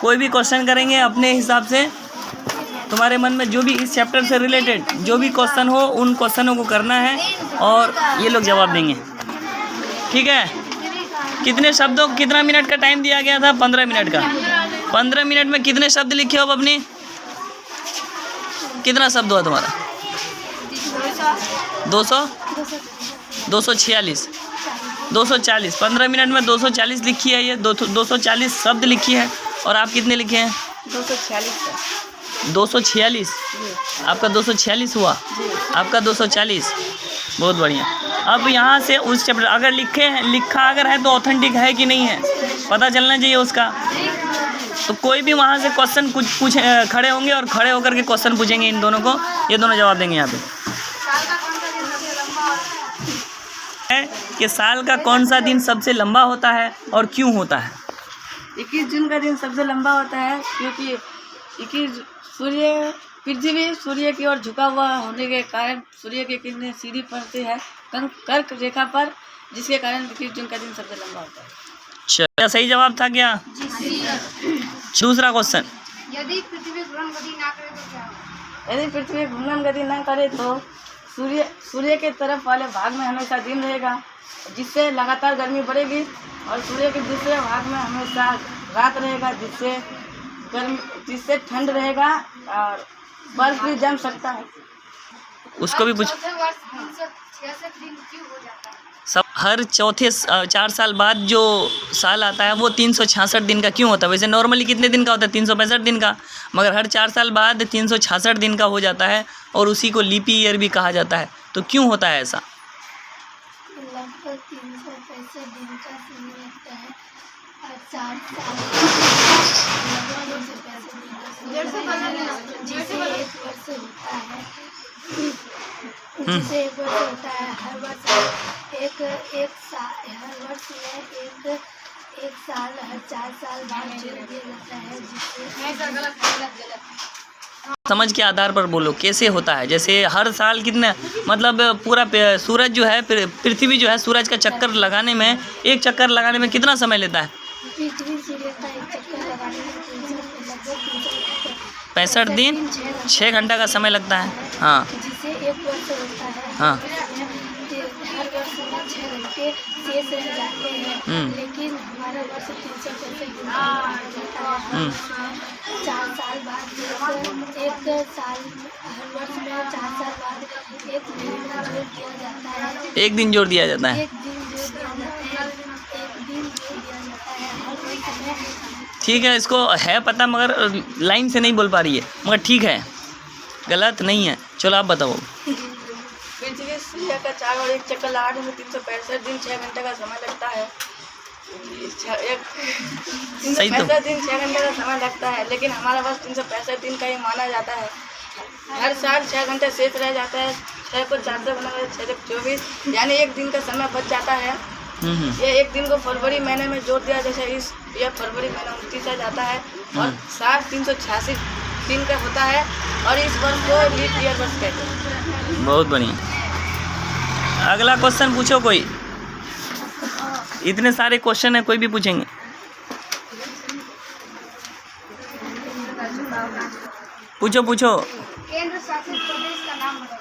कोई भी क्वेश्चन करेंगे अपने हिसाब से, तुम्हारे मन में जो भी इस चैप्टर से रिलेटेड जो भी क्वेश्चन हो उन क्वेश्चनों को करना है और ये लोग जवाब देंगे। ठीक है, कितने शब्दों, कितना मिनट का टाइम दिया गया था? 15 मिनट का। 15 मिनट में कितने शब्द लिखे हो अपनी? कितना शब्द हुआ तुम्हारा? 246 240। 15 मिनट में 240 लिखी है, ये 240 शब्द लिखी है। और आप कितने लिखे हैं? 246। आपका 246 हुआ, आपका 240। बहुत बढ़िया। अब यहाँ से उस चैप्टर अगर लिखा अगर है तो ऑथेंटिक है कि नहीं है पता चलना चाहिए उसका। तो कोई भी वहाँ से क्वेश्चन कुछ खड़े होंगे और खड़े होकर के क्वेश्चन पूछेंगे इन दोनों को, ये दोनों जवाब देंगे यहाँ पे। कि साल का कौन सा दिन सबसे लंबा होता है और क्यों होता है? 21 जून का दिन सबसे लंबा होता है क्योंकि 21 पृथ्वी सूर्य की ओर झुका हुआ होने के कारण सूर्य की किरणें सीधी पड़ती है कर्क रेखा पर, जिसके कारण 21 जून का दिन सबसे लंबा होता है। क्या सही जवाब था क्या? दूसरा क्वेश्चन, यदि पृथ्वी घूर्णन गति ना करे तो क्या होगा? यदि पृथ्वी घूर्णन गति न करे तो सूर्य के तरफ वाले भाग में हमेशा दिन रहेगा, जिससे लगातार गर्मी बढ़ेगी, और सूर्य के दूसरे भाग में हमेशा रात रहेगा, जिससे ठंड रहेगा और बर्फ भी जम सकता है। उसको भी पूछ। चौथे वर्ष 366 दिन क्यों हो जाता है? सब हर चौथे 4 साल बाद जो साल आता है वो 366 दिन का क्यों होता है? वैसे नॉर्मली कितने दिन का होता है? 365 दिन का, मगर हर 4 साल बाद 366 दिन का हो जाता है और उसी को लीप ईयर भी कहा जाता है। तो क्यों होता है ऐसा? लगभग 365 दिन का समय लगता है और 4 साल जिसे 1 वर्ष होता है। हर वर्ष एक साल हर 4 साल बाद जोड़ दिया जाता है, जिससे समझ के आधार पर बोलो कैसे होता है। जैसे हर साल कितने, मतलब पूरा सूरज जो है, पृथ्वी जो है, सूरज का चक्कर लगाने में, एक चक्कर लगाने में कितना समय लेता है? पृथ्वी सूर्य का एक चक्कर लगाने में 65 दिन 6 घंटा का समय लगता है। हाँ, जिसे 1 वर्ष होता है। हाँ। हर वर्ष में 6 घंटे शेष रह जाते हैं, लेकिन हमारा वर्ष 365 दिन का होता है। 4 साल बाद एक साल, हर वर्ष में 4 साल बाद एक महीना जोड़ दिया जाता है। एक दिन जोड़ दिया जाता है। एक दिन जोड़ दिया जाता है, एक दिन जोड़ दिया जाता है हर वर्ष में। ठीक है, इसको है पता मगर लाइन से नहीं बोल पा रही है, मगर ठीक है, गलत नहीं है। चलो आप बताओ। पृथ्वी सूर्य का 4 और 1 चक्कर लगाने में 365 दिन 6 घंटे का समय लगता है। 365 दिन 6 घंटे का समय लगता है, लेकिन हमारा वर्ष 365 दिन का ही माना जाता है। हर साल 6 घंटे शेष रह जाता है। 6 को 4 से बना 6 24, यानी एक दिन का समय बच जाता है। ये एक दिन को फरवरी महीने में जोड़ दिया, जैसे ये फरवरी महीना 29 आ जाता है और साल 386 दिन का होता है, और इस वर्ष को लीप ईयर वर्ष कहते हैं। बहुत बढ़िया। अगला क्वेश्चन पूछो कोई। इतने सारे क्वेश्चन है, कोई भी पूछेंगे। पूछो पूछो। केंद्र शासित प्रदेश का नाम बताओ।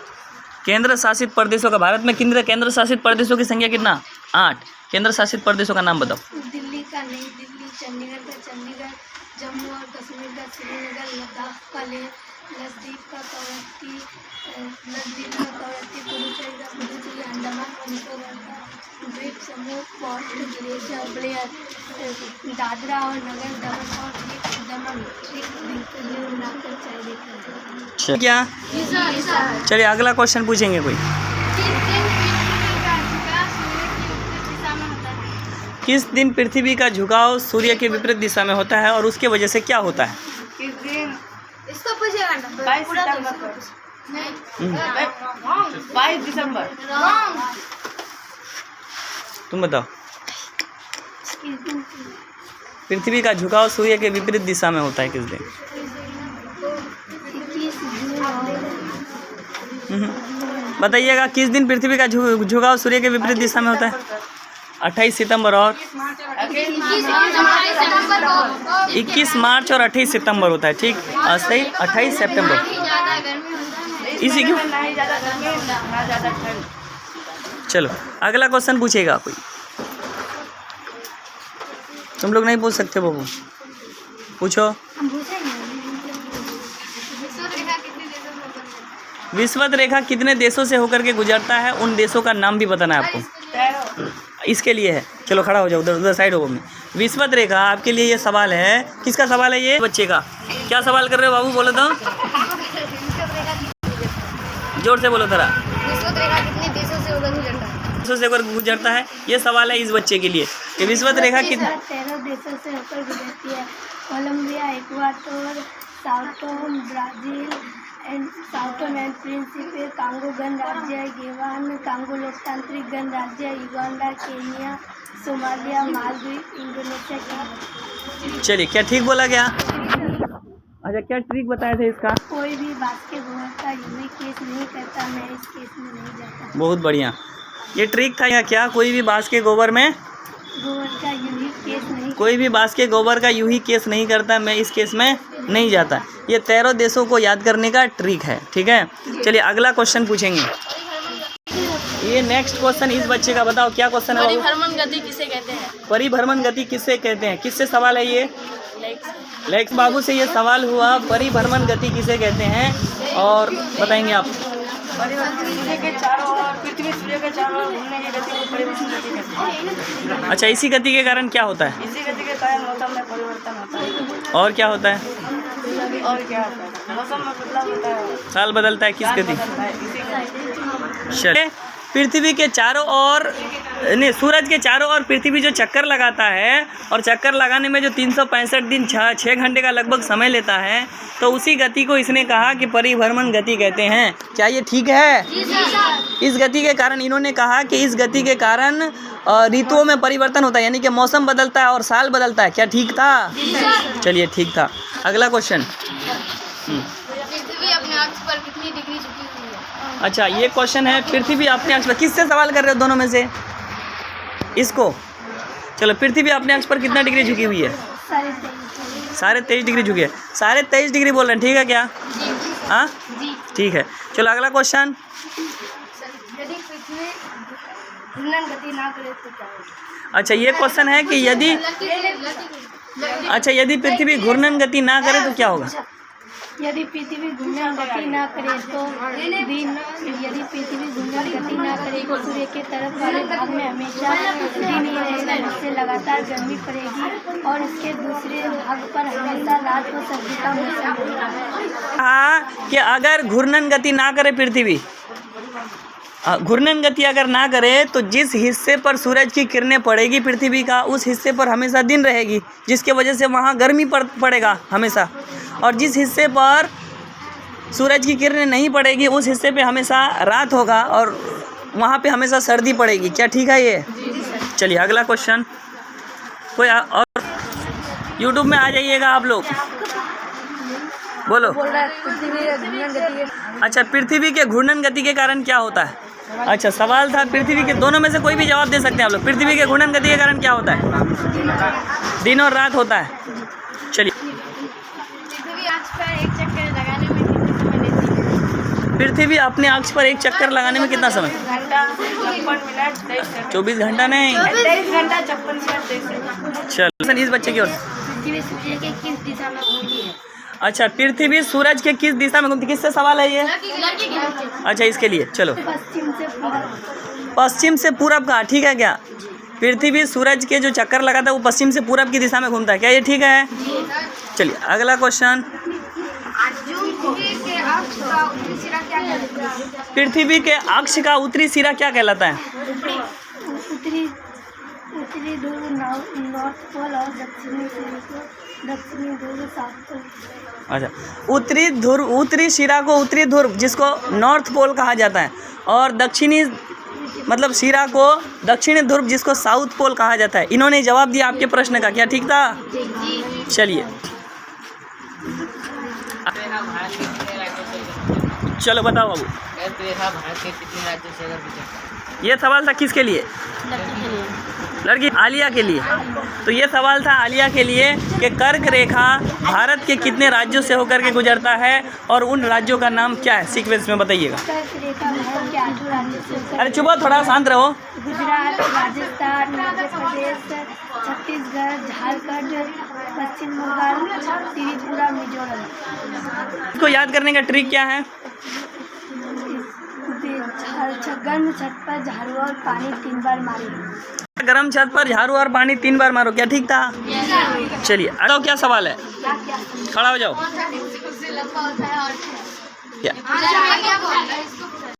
केंद्र शासित प्रदेशों का, भारत में केंद्र शासित प्रदेशों की संख्या कितना? 8। केंद्र शासित प्रदेशों का नाम बताओ। दिल्ली का नई दिल्ली, चंडीगढ़ का चंडीगढ़, जम्मू और कश्मीर का श्रीनगर, लद्दाख का लेह, लक्षद्वीप का कवरत्ती, पुडुचेरी का पुडुचेरी, अंडमान और निकोबार का द्वीप समूह, पोर्ट ब्लेयर, दादरा और नगर दमन मिलाकर 4 देश हैं। क्या? चलिए अगला क्वेश्चन पूछेंगे कोई। किस दिन पृथ्वी का झुकाव सूर्य के विपरीत दिशा में होता है और उसके वजह से क्या होता है? किस दिन? इसको पूछिएगा ना। 22 सितंबर को। 22 दिसंबर। तुम बताओ। पृथ्वी का झुकाव सूर्य के विपरीत दिशा में होता है किस दिन? बताइएगा, किस दिन पृथ्वी का झुकाव सूर्य के विपरीत दिशा में होता है? 28 सितंबर और 21 मार्च और 28 सितंबर होता है, ठीक। सही, 28 सितंबर। इसी क्यों। ना ही ज़्यादा गर्मी ना ज़्यादा ठंड। चलो अगला क्वेश्चन पूछेगा कोई। तुम लोग नहीं पूछ सकते बाबू, पूछो। विषुवत रेखा कितने देशों से होकर के गुजरता है, उन देशों का नाम भी बताना है आपको। इसके लिए है, चलो खड़ा हो जाओ, उधर उधर साइड हो में। विषुवत रेखा आपके लिए ये सवाल है, किसका सवाल है ये? बच्चे का। क्या सवाल कर रहे हो बाबू, बोलो तो, जोर से बोलो जरा। विषुवत रेखा कितने देशों से होकर गुजरता है? देशों से होकर गुजरता है, ये सवाल है इस बच्चे के लिए कि विषुवत रेखा कितने 13 देशों से होकर गुजरती है। Colombia, Ecuador, southern Brazil and southern and Principe, Congo गणराज्य, गेवान, कांगो लोकतांत्रिक गणराज्य, Uganda, Kenya, Somalia, Maldives, Indonesia. चलिए, क्या ठीक बोला गया? अच्छा, क्या ट्रिक बताए थे इसका? कोई भी बात के गोबर का यूवी केस नहीं करता, मैं इस केस में नहीं जाता। बहुत बढ़िया, ये ट्रिक था या क्या? कोई भी बांस के गोबर में गोबर का यूवी केस नहीं, कोई भी बांस के गोबर का यूं ही केस नहीं करता, मैं इस केस में नहीं जाता। ये 13 देशों को याद करने का ट्रिक है, ठीक है। चलिए अगला क्वेश्चन पूछेंगे। ये नेक्स्ट क्वेश्चन इस बच्चे का, बताओ क्या क्वेश्चन है? परिभ्रमण गति किसे कहते हैं? परिभ्रमण गति किससे कहते हैं? किससे सवाल है ये? लेक्स बाबू से ये सवाल हुआ, परिभ्रमण गति किसे कहते हैं, और बताएंगे आप। सूर्य के चारों ओर, पृथ्वी सूर्य के चारों ओर घूमने की गति को परिभ्रमण गति कहते हैं। अच्छा, इसी गति के कारण क्या होता है? इसी गति के कारण मौसम में परिवर्तन होता है। और क्या होता है? और क्या होता है? मौसम में बदलाव होता है, साल बदलता है, किस गति? बदलता है, इसी गति। चलिए, पृथ्वी के चारों ओर नहीं, सूरज के चारों ओर पृथ्वी जो चक्कर लगाता है, और चक्कर लगाने में जो 365 दिन 6 घंटे का लगभग समय लेता है, तो उसी गति को इसने कहा कि परिभ्रमण गति कहते हैं। क्या ये ठीक है? इस गति के कारण इन्होंने कहा कि इस गति के कारण ऋतुओं में परिवर्तन होता है, यानी कि मौसम बदलता है और साल बदलता है। क्या ठीक था? चलिए ठीक था। अगला क्वेश्चन। पृथ्वी अपने अक्ष पर कितनी डिग्री झुकी हुई है? अच्छा, ये क्वेश्चन है, पृथ्वी अपने अक्ष पर। किससे सवाल कर रहे हो दोनों में से? इसको। चलो, पृथ्वी अपने अक्ष पर कितना डिग्री झुकी हुई है? 23.5 डिग्री झुकी है। 23.5 डिग्री बोल रहे हैं, ठीक है क्या? हाँ ठीक है। चलो अगला क्वेश्चन। यदि पृथ्वी घूर्णन गति ना करे तो क्या होगा? अच्छा, ये क्वेश्चन है कि यदि पृथ्वी घूर्णन गति ना करे तो क्या होगा? यदि पृथ्वी घूर्णन गति ना करे तो यदि पृथ्वी घूर्णन गति ना करे तो सूर्य के तरफ वाले भाग में हमेशा दिन ही रहेगा, जिससे लगातार गर्मी पड़ेगी, और इसके दूसरे भाग पर हमेशा रात को सर्दी का मौसम रहेगा। हाँ, कि अगर घूर्णन गति ना करे पृथ्वी, घूर्णन गति अगर ना करे तो जिस हिस्से पर सूरज की किरणें पड़ेगी पृथ्वी का, उस हिस्से पर हमेशा दिन रहेगी, जिसके वजह से वहाँ गर्मी पड़ेगा हमेशा, और जिस हिस्से पर सूरज की किरणें नहीं पड़ेगी उस हिस्से पे हमेशा रात होगा, और वहाँ पे हमेशा सर्दी पड़ेगी। क्या ठीक है ये? चलिए अगला क्वेश्चन। कोई और यूट्यूब में आ जाइएगा आप लोग, बोलो। अच्छा, पृथ्वी के घूर्णन गति के कारण क्या होता है? अच्छा, सवाल था पृथ्वी के, दोनों में से कोई भी जवाब दे सकते हैं आप लोग। पृथ्वी के घूर्णन गति के कारण क्या होता है? दिन और रात होता है। चलिए, पृथ्वी अपने अक्ष पर एक चक्कर लगाने में कितना समय? घंटा 56 मिनट 23 सेकंड। 24 घंटा नहीं, 23 घंटा 56 मिनट 23 सेकंड। चलो इस बच्चे की ओर। पृथ्वी सूर्य के किस दिशा में घूमती है? अच्छा, पृथ्वी सूरज के किस दिशा में घूमती है? किससे सवाल है ये? अच्छा, इसके लिए चलो। पश्चिम से पूरब। पश्चिम से पूरब का, ठीक है क्या? पृथ्वी सूरज के जो चक्कर लगाता है वो पश्चिम से पूरब की दिशा में घूमता है। क्या ये ठीक है? चलिए अगला क्वेश्चन। पृथ्वी के अक्ष का उत्तरी सिरा क्या कहलाता है? उत्तरी ध्रुव नॉर्थ पोल और दक्षिणी ध्रुव साउथ पोल। अच्छा, उत्तरी सिरा को उत्तरी ध्रुव जिसको नॉर्थ पोल कहा जाता है, और दक्षिणी मतलब सिरा को दक्षिणी ध्रुव जिसको साउथ पोल कहा जाता है। इन्होंने जवाब दिया आपके प्रश्न का। क्या ठीक था? चलिए चलो बताओ बाबू। भारत के कितने राज्यों से अगर गुजरता है? ये सवाल था किसके लिए? लड़की आलिया के लिए। तो ये सवाल था आलिया के लिए कि कर्क रेखा भारत के कितने राज्यों से होकर के गुजरता है और उन राज्यों का नाम क्या है, सीक्वेंस में बताइएगा। कर्क रेखा भारत के 8 राज्यों से होकर अरे चुप हो, थोड़ा शांत रहो। गुजरात, राजस्थान, मध्य प्रदेश, छत्तीसगढ़, झारखंड, पश्चिम बंगाल, त्रिपुरा, मिजोरम। इसको याद करने का ट्रिक क्या है? गर्म छत पर झाड़ू और पानी 3 बार मारें। गरम छत पर झाड़ू और पानी 3 बार मारो, क्या ठीक था? चलिए बताओ क्या सवाल है, खड़ा हो जाओ। क्या